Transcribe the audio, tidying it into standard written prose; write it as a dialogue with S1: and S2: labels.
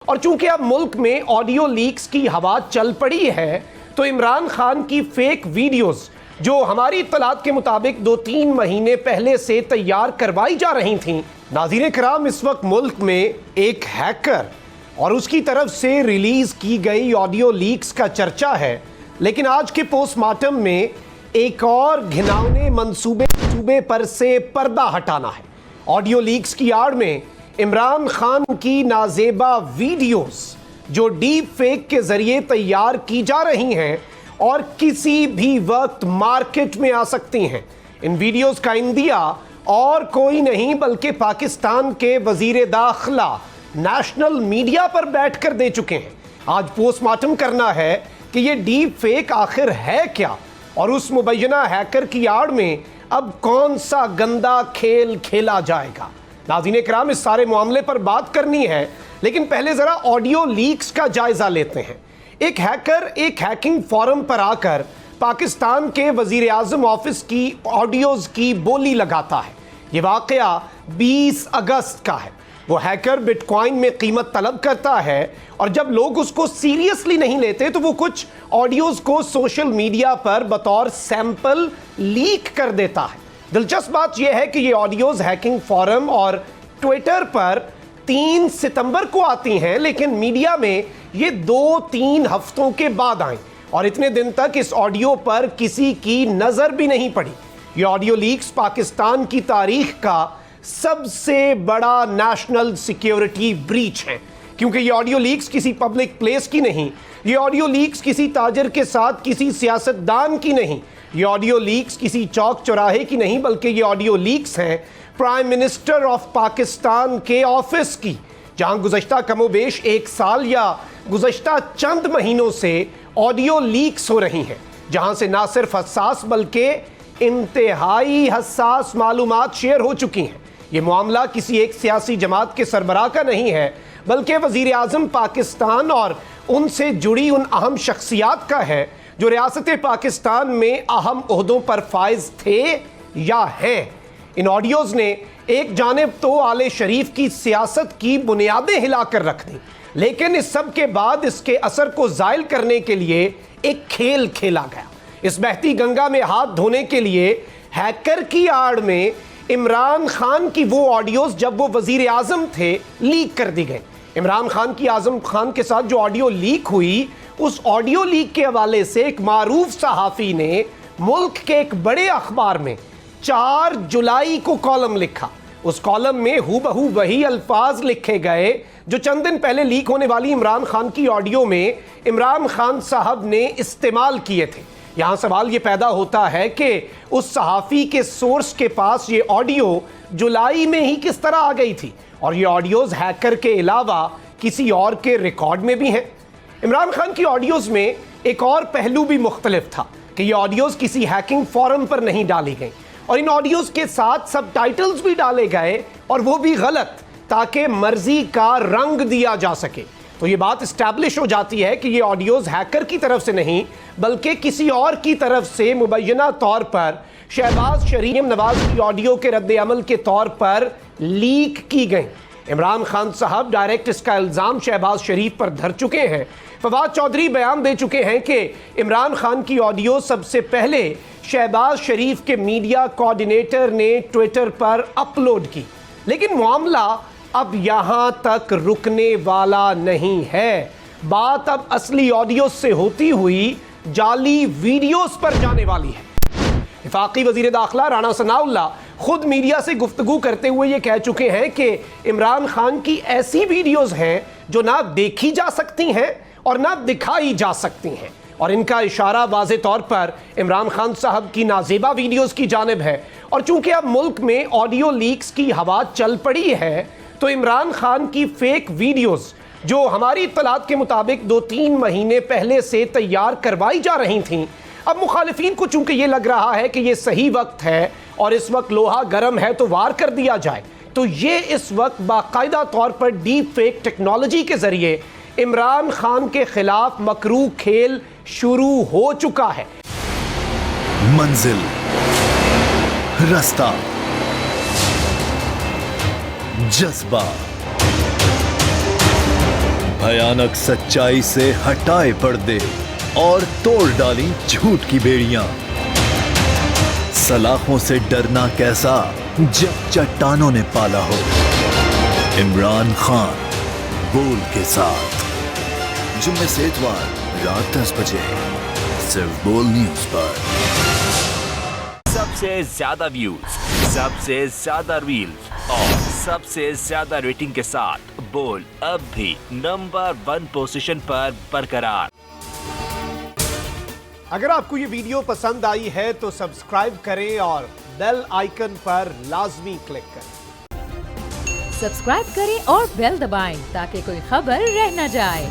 S1: और चूंकि अब मुल्क में ऑडियो लीक्स की हवा चल पड़ी है, तो इमरान खान की फेक वीडियोस जो हमारी इत्तलात के मुताबिक 2-3 महीने पहले से तैयार करवाई जा रही थीं। नाज़रीन किराम, इस वक्त मुल्क में एक हैकर और उसकी तरफ से रिलीज की गई ऑडियो लीक्स का चर्चा है, लेकिन आज के पोस्टमार्टम में एक और घिनौने मंसूबे पर से पर्दा हटाना है। ऑडियो लीक्स की आड़ में इमरान खान की नाजेबा वीडियोस जो डीप फेक के जरिए तैयार की जा रही हैं और किसी भी वक्त मार्केट में आ सकती हैं। इन वीडियोस का इंदिया और कोई नहीं बल्कि पाकिस्तान के वजीर दाखिला नेशनल मीडिया पर बैठकर दे चुके हैं। आज पोस्टमार्टम करना है कि ये डीप फेक आखिर है क्या और उस मुबैना हैकर की आड़ में अब कौन सा गंदा खेल खेला जाएगा। नाज़रीन किराम, इस सारे मामले पर बात करनी है, लेकिन पहले ज़रा ऑडियो लीक्स का जायज़ा लेते हैं। एक हैकर एक हैकिंग फोरम पर आकर पाकिस्तान के वज़ीर आज़म ऑफिस की ऑडियोज़ की बोली लगाता है। ये वाक़या 20 अगस्त का है। वो हैकर बिटकॉइन में कीमत तलब करता है और जब लोग उसको सीरियसली नहीं लेते तो वो कुछ ऑडियोज़ को सोशल मीडिया पर बतौर सैंपल लीक कर देता है। दिलचस्प बात यह है कि ये ऑडियोज़ हैकिंग फोरम और ट्विटर पर 3 सितंबर को आती हैं, लेकिन मीडिया में ये 2-3 हफ्तों के बाद आए और इतने दिन तक इस ऑडियो पर किसी की नज़र भी नहीं पड़ी। ये ऑडियो लीक्स पाकिस्तान की तारीख का सबसे बड़ा नेशनल सिक्योरिटी ब्रीच है, क्योंकि ये ऑडियो लीक्स किसी पब्लिक प्लेस की नहीं, ये ऑडियो लीक्स किसी ताजर के साथ किसी सियासतदान की नहीं, ये ऑडियो लीक्स किसी चौक चौराहे की नहीं, बल्कि ये ऑडियो लीक्स हैं प्राइम मिनिस्टर ऑफ पाकिस्तान के ऑफिस की, जहां गुज़श्ता कमोबेश 1 साल या गुज़श्ता चंद महीनों से ऑडियो लीक्स हो रही हैं, जहां से ना सिर्फ हसास बल्कि इंतहाई हसास मालूमात शेयर हो चुकी हैं। ये मामला किसी एक सियासी जमात के सरबराह का नहीं है, बल्कि वज़ीर आज़म पाकिस्तान और उनसे जुड़ी उन अहम शख्सियात का है जो रियासत पाकिस्तान में अहम ओहदों पर फाइज थे या हैं। इन ऑडियोज़ ने एक जानिब तो आले शरीफ की सियासत की बुनियादें हिलाकर रख दी, लेकिन इस सब के बाद इसके असर को ज़ायल करने के लिए एक खेल खेला गया। इस बहती गंगा में हाथ धोने के लिए हैकर की आड़ में इमरान खान की वो ऑडियोज़ जब वो वज़ीर आज़म थे लीक कर दी गई। इमरान खान की आज़म खान के साथ जो ऑडियो लीक हुई, उस ऑडियो लीक के हवाले से एक मारूफ सहाफ़ी ने मुल्क के एक बड़े अखबार में 4 जुलाई को कॉलम लिखा। उस कॉलम में हूबहू वही अल्फाज लिखे गए जो चंद दिन पहले लीक होने वाली इमरान खान की ऑडियो में इमरान खान साहब ने इस्तेमाल किए थे। यहाँ सवाल ये पैदा होता है कि उस सहाफ़ी के सोर्स के पास ये ऑडियो जुलाई में ही किस तरह आ गई थी, और ये ऑडियोज़ हैकर के अलावा किसी और के रिकॉर्ड में भी हैं। इमरान खान की ऑडियोज़ में एक और पहलू भी मुख्तलिफ था कि ये ऑडियोज़ किसी हैकिंग फोरम पर नहीं डाली गई और इन ऑडियोज़ के साथ सबटाइटल्स भी डाले गए, और वो भी गलत, ताकि मर्जी का रंग दिया जा सके। तो ये बात इस्टेब्लिश हो जाती है कि ये ऑडियोज़ हैकर की तरफ से नहीं बल्कि किसी और की तरफ से मुबैना तौर पर शहबाज शरीफ नवाज की ऑडियो के रद्द अमल के तौर पर लीक की गई। इमरान खान साहब डायरेक्ट इसका इल्ज़ाम शहबाज शरीफ पर धर चुके हैं। फवाद चौधरी बयान दे चुके हैं कि इमरान खान की ऑडियो सबसे पहले शहबाज शरीफ के मीडिया कोऑर्डिनेटर ने ट्विटर पर अपलोड की, लेकिन मामला अब यहाँ तक रुकने वाला नहीं है। बात अब असली ऑडियो से होती हुई जाली वीडियोस पर जाने वाली है। वफाकी वज़ीर दाखिला राना सनाउल्लाह खुद मीडिया से गुफ्तगू करते हुए ये कह चुके हैं कि इमरान खान की ऐसी वीडियोस हैं जो ना देखी जा सकती हैं और ना दिखाई जा सकती हैं, और इनका इशारा वाज़े तौर पर इमरान खान साहब की नाजेबा वीडियोस की जानिब है। और चूंकि अब मुल्क में ऑडियो लीक्स की हवा चल पड़ी है, तो इमरान खान की फेक वीडियोस जो हमारी इत्तलात के मुताबिक 2-3 महीने पहले से तैयार करवाई जा रही थीं, अब मुखालिफिन को चूंकि ये लग रहा है कि ये सही वक्त है और इस वक्त लोहा गर्म है तो वार कर दिया जाए, तो ये इस वक्त बाकायदा तौर पर डीप फेक टेक्नोलॉजी के जरिए इमरान खान के खिलाफ मकरू खेल शुरू हो चुका है।
S2: मंजिल, रास्ता, जज्बा, भयानक सच्चाई से हटाए पर्दे और तोड़ डाली झूठ की बेड़ियां। सलाखों से डरना कैसा जब चट्टानों ने पाला हो। इमरान खान बोल के साथ जुम्मे से इतवार रात 10 बजे सिर्फ बोल न्यूज पर।
S3: सबसे ज्यादा व्यूज, सबसे ज्यादा रील्स और सबसे ज्यादा रेटिंग के साथ बोल अब भी नंबर 1 पोजीशन पर बरकरार।
S1: अगर आपको ये वीडियो पसंद आई है तो सब्सक्राइब करें और बेल आइकन पर लाजमी क्लिक करें।
S4: सब्सक्राइब करें और बेल दबाएं ताकि कोई खबर रह न जाए।